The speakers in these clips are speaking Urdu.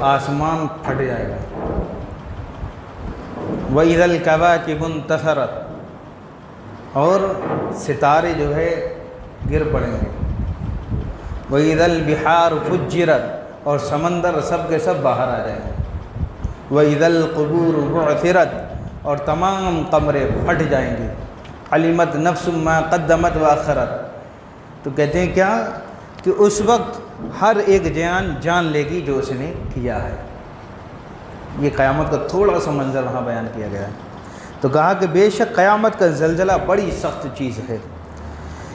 آسمان پھٹ جائے گا۔ وَإِذَا الْكَوَاكِبُ انتَثَرَتْ، اور ستارے جو ہے گر پڑیں گے۔ وَإِذَا الْبِحَارُ فُجِّرَتْ، اور سمندر سب کے سب باہر آ جائیں گے۔ وَإِذَا الْقُبُورُ بُعْثِرَتْ، اور تمام قبریں پھٹ جائیں گے۔ عَلِمَتْ نَفْسٌ مَا قَدَّمَتْ وَأَخَّرَتْ، تو کہتے ہیں کیا کہ اس وقت ہر ایک جان لے گی جو اس نے کیا ہے۔ یہ قیامت کا تھوڑا سا منظر وہاں بیان کیا گیا ہے۔ تو کہا کہ بے شک قیامت کا زلزلہ بڑی سخت چیز ہے۔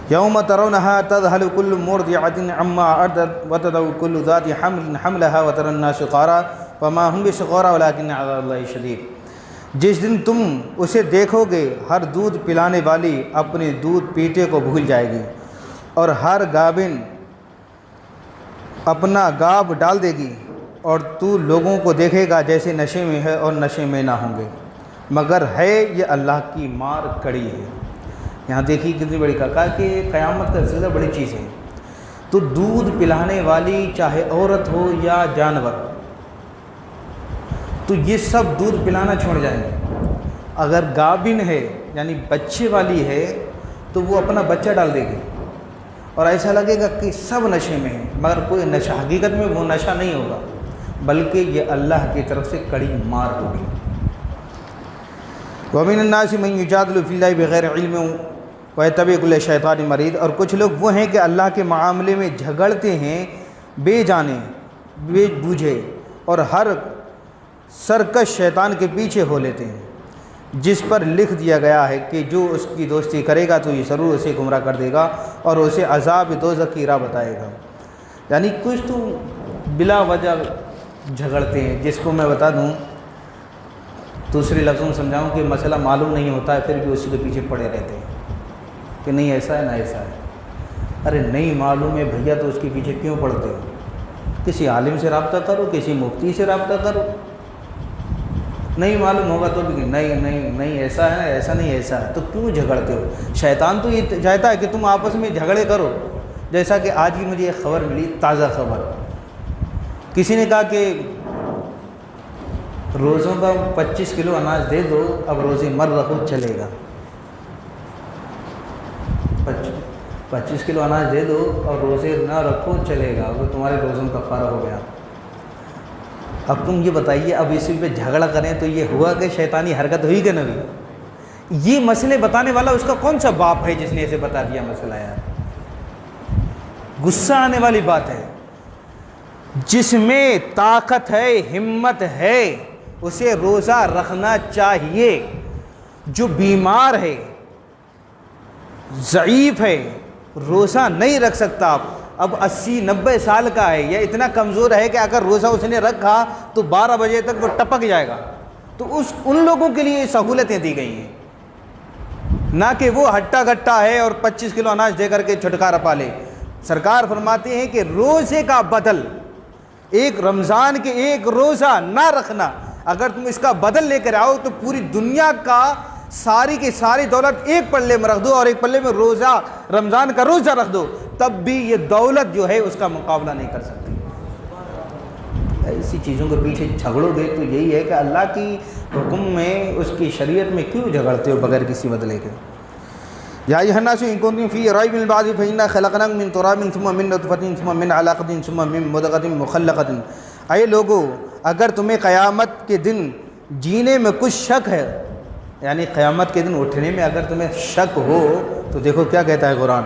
یوم ترونہا تذہل کل مرضعۃ عما ارضعت وتضع کل ذات حمل حملہا وتری الناس سقارا وما ہم بسقارا ولکن عذاب اللہ شدید۔ جس دن تم اسے دیکھو گے ہر دودھ پلانے والی اپنے دودھ پیتے کو بھول جائے گی، اور ہر گابن اپنا گاب ڈال دے گی، اور تو لوگوں کو دیکھے گا جیسے نشے میں ہے اور نشے میں نہ ہوں گے، مگر ہے یہ اللہ کی مار کڑی ہے۔ یہاں دیکھیے کتنی بڑی کہا کہ قیامت کا زلزلہ بڑی چیز ہے۔ تو دودھ پلانے والی چاہے عورت ہو یا جانور، تو یہ سب دودھ پلانا چھوڑ جائیں گے۔ اگر گابن ہے یعنی بچے والی ہے تو وہ اپنا بچہ ڈال دے گی، اور ایسا لگے گا کہ سب نشے میں ہیں، مگر کوئی نشہ، حقیقت میں وہ نشہ نہیں ہوگا بلکہ یہ اللہ کی طرف سے کڑی مار ہوگی۔ وَمِنَ النَّاسِ مَن يُجَادِلُ فِي اللَّهِ بِغَيْرِ عِلْمٍ وَيَتَّبِعُ كُلَّ شَيْطَانٍ مَرِيدٍ، اور کچھ لوگ وہ ہیں کہ اللہ کے معاملے میں جھگڑتے ہیں بے جانے بے بوجھے، اور ہر سرکش شیطان کے پیچھے ہو لیتے ہیں، جس پر لکھ دیا گیا ہے کہ جو اس کی دوستی کرے گا تو یہ ضرور اسے گمراہ کر دے گا اور اسے عذاب دوزخ کی راہ بتائے گا۔ یعنی کچھ تو بلا وجہ جھگڑتے ہیں، جس کو میں بتا دوں دوسرے لفظوں میں سمجھاؤں کہ مسئلہ معلوم نہیں ہوتا ہے پھر بھی اسی کے پیچھے پڑے رہتے ہیں کہ نہیں ایسا ہے نہ ایسا ہے۔ ارے نہیں معلوم ہے بھیا تو اس کے پیچھے کیوں پڑتے ہو؟ کسی عالم سے رابطہ کرو، کسی مفتی سے رابطہ کرو۔ نہیں معلوم ہوگا تو بھی نہیں ایسا ہے نا، ایسا نہیں ایسا ہے، تو کیوں جھگڑتے ہو؟ شیطان تو یہ چاہتا ہے کہ تم آپس میں جھگڑے کرو۔ جیسا کہ آج ہی مجھے ایک خبر ملی، تازہ خبر، کسی نے کہا کہ روزوں کا 25 کلو اناج دے دو، اب روزے مر رکھو چلے گا۔ 25 کلو اناج دے دو اور روزے نہ رکھو چلے گا، وہ تمہارے روزوں کا فارغ ہو گیا۔ اب تم یہ بتائیے، اب اسی پہ جھگڑا کریں تو یہ ہوا کہ شیطانی حرکت ہوئی کہ نہ ہوئی؟ یہ مسئلے بتانے والا اس کا کون سا باپ ہے جس نے اسے بتا دیا مسئلہ؟ یار غصہ آنے والی بات ہے۔ جس میں طاقت ہے، ہمت ہے، اسے روزہ رکھنا چاہیے۔ جو بیمار ہے، ضعیف ہے، روزہ نہیں رکھ سکتا، اب 80-90 سال کا ہے یا اتنا کمزور ہے کہ اگر روزہ اس نے رکھا تو 12 بجے تک وہ ٹپک جائے گا، تو ان لوگوں کے لیے سہولتیں دی گئی ہیں، نہ کہ وہ ہٹا گٹا ہے اور 25 کلو اناج دے کر کے چھٹکارا پا لے۔ سرکار فرماتے ہیں کہ روزے کا بدل، ایک رمضان کے ایک روزہ نہ رکھنا، اگر تم اس کا بدل لے کر آؤ تو پوری دنیا کا ساری کی ساری دولت ایک پلے میں رکھ دو اور ایک پلے میں روزہ رمضان کا روزہ رکھ دو، تب بھی یہ دولت جو ہے اس کا مقابلہ نہیں کر سکتی۔ ایسی چیزوں کے پیچھے جھگڑو گے تو یہی ہے کہ اللہ کی حکم میں، اس کی شریعت میں کیوں جھگڑتے ہو بغیر کسی بدلے کے؟ یا ایھا الناس ان کنتم فی ریب من البعث فإنا خلقناکم من تراب ثم من نطفة ثم من علقة ثم من مضغة مخلقة۔ اے لوگو، اگر تمہیں قیامت کے دن جینے میں کچھ شک ہے، یعنی قیامت کے دن اٹھنے میں اگر تمہیں شک ہو تو دیکھو کیا کہتا ہے قرآن،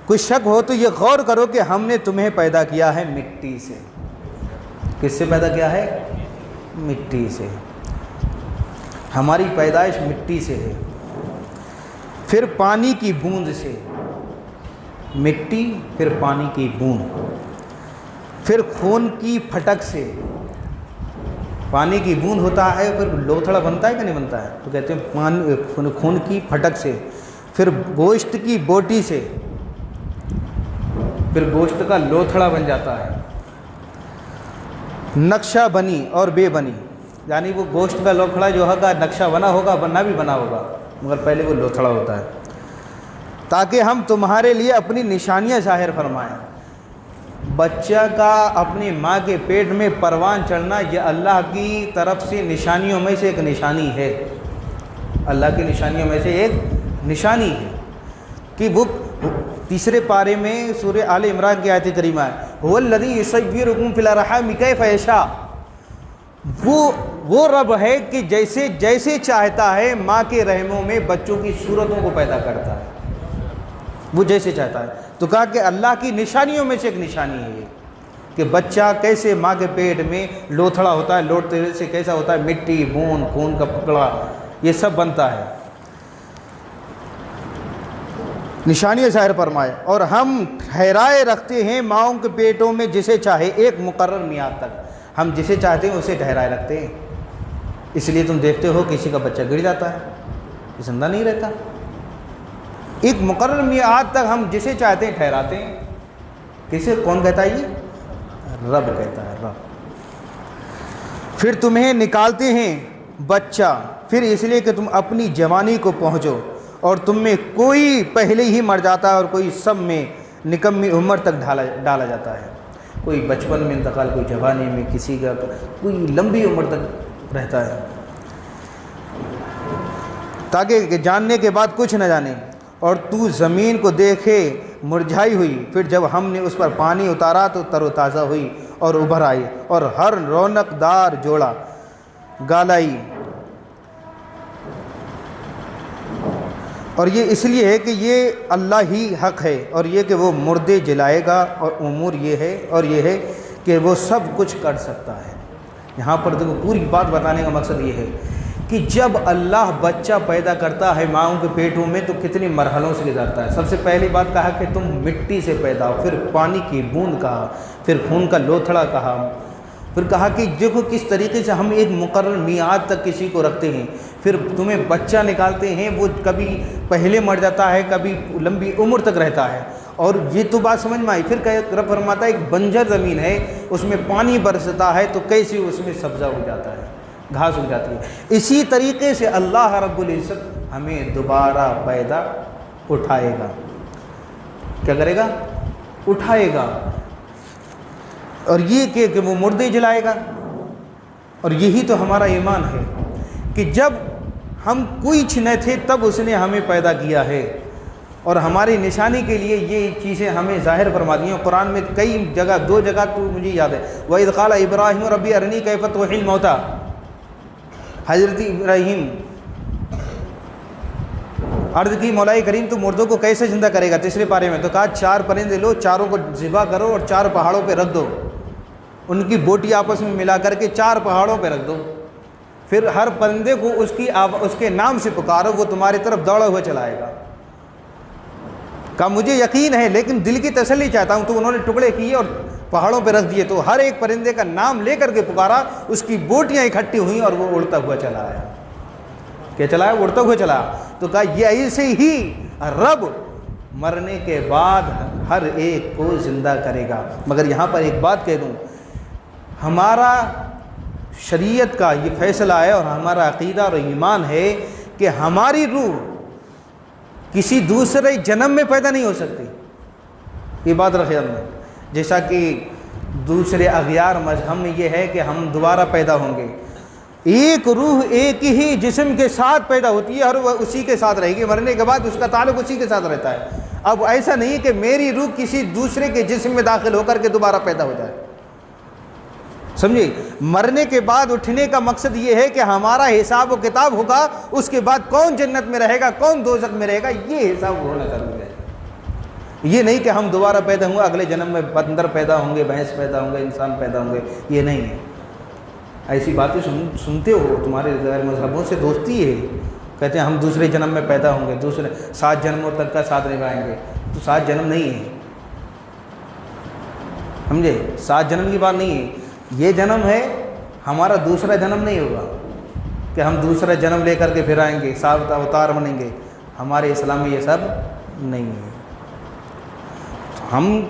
کچھ شک ہو تو یہ غور کرو کہ ہم نے تمہیں پیدا کیا ہے مٹی سے۔ کس سے پیدا کیا ہے؟ مٹی سے۔ ہماری پیدائش مٹی سے ہے، پھر پانی کی بوند سے، مٹی پھر پانی کی بوند، پھر خون کی پھٹک سے، پانی کی بوند ہوتا ہے پھر لوتھڑا بنتا ہے کہ نہیں بنتا ہے، تو کہتے ہیں خون کی پھٹک سے، پھر گوشت کی بوٹی سے، پھر گوشت کا لوتھڑا بن جاتا ہے، نقشہ بنی اور بے بنی، یعنی وہ گوشت کا لوتھڑا جو ہوگا نقشہ بنا ہوگا، بننا بھی بنا ہوگا، مگر پہلے وہ لوتھڑا ہوتا ہے، تاکہ ہم تمہارے لیے اپنی نشانیاں ظاہر فرمائیں۔ بچہ کا اپنی ماں کے پیٹ میں پروان چڑھنا یہ اللہ کی طرف سے نشانیوں میں سے ایک نشانی ہے، اللہ کی نشانیوں میں سے ایک نشانی ہے کہ وہ تیسرے پارے میں سورہ آل عمران کی آیت کریمہ ہے، هو الذی یصورکم فی الارحام کیف یشاء، وہ رب ہے کہ جیسے چاہتا ہے ماں کے رحموں میں بچوں کی صورتوں کو پیدا کرتا ہے، وہ جیسے چاہتا ہے۔ تو کہا کہ اللہ کی نشانیوں میں سے ایک نشانی ہے یہ کہ بچہ کیسے ماں کے پیٹ میں لوتھڑا ہوتا ہے، لوٹتے سے کیسا ہوتا ہے، مٹی، بون، خون کا پکڑا، یہ سب بنتا ہے۔ نشانی ظاہر فرمائے، اور ہم ٹھہرائے رکھتے ہیں ماؤں کے پیٹوں میں جسے چاہے ایک مقرر میعاد تک، ہم جسے چاہتے ہیں اسے ٹھہرائے رکھتے ہیں۔ اس لیے تم دیکھتے ہو کسی کا بچہ گر جاتا ہے، زندہ نہیں رہتا، ایک مقرر میعاد تک ہم جسے چاہتے ہیں ٹھہراتے ہیں۔ کسے؟ کون کہتا ہے یہ؟ رب کہتا ہے، رب۔ پھر تمہیں نکالتے ہیں بچہ، پھر اس لیے کہ تم اپنی جوانی کو پہنچو، اور تم میں کوئی پہلے ہی مر جاتا ہے اور کوئی سب میں نکمی عمر تک ڈالا جاتا ہے، کوئی بچپن میں انتقال، کوئی جوانی میں، کسی کا کوئی لمبی عمر تک رہتا ہے، تاکہ کہ جاننے کے بعد کچھ نہ جانے۔ اور تو زمین کو دیکھے مرجھائی ہوئی، پھر جب ہم نے اس پر پانی اتارا تو تر و تازہ ہوئی اور ابھر آئی، اور ہر رونق دار جوڑا گالائی۔ اور یہ اس لیے ہے کہ یہ اللہ ہی حق ہے، اور یہ کہ وہ مردے جلائے گا، اور امور یہ ہے کہ وہ سب کچھ کر سکتا ہے۔ یہاں پر دیکھو پوری بات بتانے کا مقصد یہ ہے کہ جب اللہ بچہ پیدا کرتا ہے ماؤں کے پیٹوں میں تو کتنی مرحلوں سے گزرتا ہے۔ سب سے پہلی بات کہا کہ تم مٹی سے پیدا ہو، پھر پانی کی بوند کہا، پھر خون کا لوتھڑا کہا، پھر کہا کہ دیکھو کس طریقے سے ہم ایک مقرر میعاد تک کسی کو رکھتے ہیں، پھر تمہیں بچہ نکالتے ہیں، وہ کبھی پہلے مر جاتا ہے، کبھی لمبی عمر تک رہتا ہے۔ اور یہ تو بات سمجھ میں آئی۔ پھر رب فرماتا ہے ایک بنجر زمین ہے، اس میں پانی برستا ہے تو کیسے اس میں سبزہ ہو جاتا ہے، گھاس ہو جاتی ہے۔ اسی طریقے سے اللہ رب العزت ہمیں دوبارہ پیدا اٹھائے گا۔ کیا کرے گا؟ اٹھائے گا۔ اور یہ کہ وہ مردے جلائے گا۔ اور یہی تو ہمارا ایمان ہے کہ جب ہم کچھ نہ تھے تب اس نے ہمیں پیدا کیا ہے، اور ہماری نشانی کے لیے یہ چیزیں ہمیں ظاہر فرما دی ہیں۔ قرآن میں کئی جگہ، 2 جگہ تو مجھے یاد ہے، وَإِذْ قَالَ إِبْرَاهِيمُ رَبِّ أَرِنِي كَيْفَ تُحْيِي الْمَوْتَى، حضرت ابراہیم عرض کی مولا کریم تو مردوں کو کیسے زندہ کرے گا؟ تیسرے پارے میں تو کہا 4 پرندے لو، چاروں کو ذبح کرو اور 4 پہاڑوں پہ رکھ دو، ان کی بوٹی آپس میں ملا کر کے 4 پہاڑوں پہ رکھ دو، پھر ہر پرندے کو اس کے نام سے پکارو، وہ تمہاری طرف دوڑا ہوا چلا آئے گا۔ کہا مجھے یقین ہے لیکن دل کی تسلی چاہتا ہوں۔ تو انہوں نے ٹکڑے کیے اور پہاڑوں پہ رکھ دیے، تو ہر ایک پرندے کا نام لے کر کے پکارا، اس کی بوٹیاں اکٹھی ہوئیں اور وہ اڑتا ہوا چلا آیا۔ کیا چلا ہے؟ اڑتا ہوا چلا۔ تو کہا یہ ایسے ہی رب مرنے کے بعد ہر ایک کو زندہ کرے گا۔ مگر یہاں پر ایک بات کہہ دوں، ہمارا شریعت کا یہ فیصلہ ہے اور ہمارا عقیدہ اور ایمان ہے کہ ہماری روح کسی دوسرے جنم میں پیدا نہیں ہو سکتی۔ یہ بات رکھے میں، جیسا کہ دوسرے اغیار مذہب میں یہ ہے کہ ہم دوبارہ پیدا ہوں گے۔ ایک روح ایک ہی جسم کے ساتھ پیدا ہوتی ہے اور وہ اسی کے ساتھ رہے گی، مرنے کے بعد اس کا تعلق اسی کے ساتھ رہتا ہے۔ اب ایسا نہیں کہ میری روح کسی دوسرے کے جسم میں داخل ہو کر کے دوبارہ پیدا ہو جائے، سمجھے؟ مرنے کے بعد اٹھنے کا مقصد یہ ہے کہ ہمارا حساب و کتاب ہوگا، اس کے بعد کون جنت میں رہے گا، کون دوزخ میں رہے گا، یہ حساب ہونا ضروری ہے۔ یہ نہیں کہ ہم دوبارہ پیدا ہوں گے، اگلے جنم میں بندر پیدا ہوں گے، بھینس پیدا ہوں گے، انسان پیدا ہوں گے، یہ نہیں ہے۔ ایسی باتیں سنتے ہو، تمہارے غیر مذہبوں سے دوستی ہے، کہتے ہیں ہم دوسرے جنم میں پیدا ہوں گے، دوسرے 7 جنموں تک کا ساتھ نبھائیں گے۔ تو 7 جنم نہیں ہے، سمجھے؟ 7 جنم کی بات نہیں ہے، یہ جنم ہے، ہمارا دوسرا جنم نہیں ہوگا کہ ہم دوسرا جنم لے کر کے پھر آئیں گے، 7 اوتار بنیں گے۔ ہمارے اسلام میں یہ سب نہیں ہے۔ ہم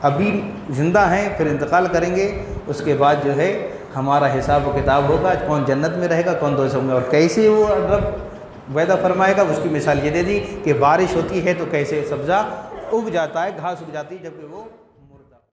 ابھی زندہ ہیں، پھر انتقال کریں گے، اس کے بعد جو ہے ہمارا حساب و کتاب ہوگا، کون جنت میں رہے گا، کون دوزخ میں۔ اور کیسے وہ رب وعدہ فرمائے گا، اس کی مثال یہ دے دی کہ بارش ہوتی ہے تو کیسے سبزہ اگ جاتا ہے، گھاس اگ جاتی ہے، جبکہ وہ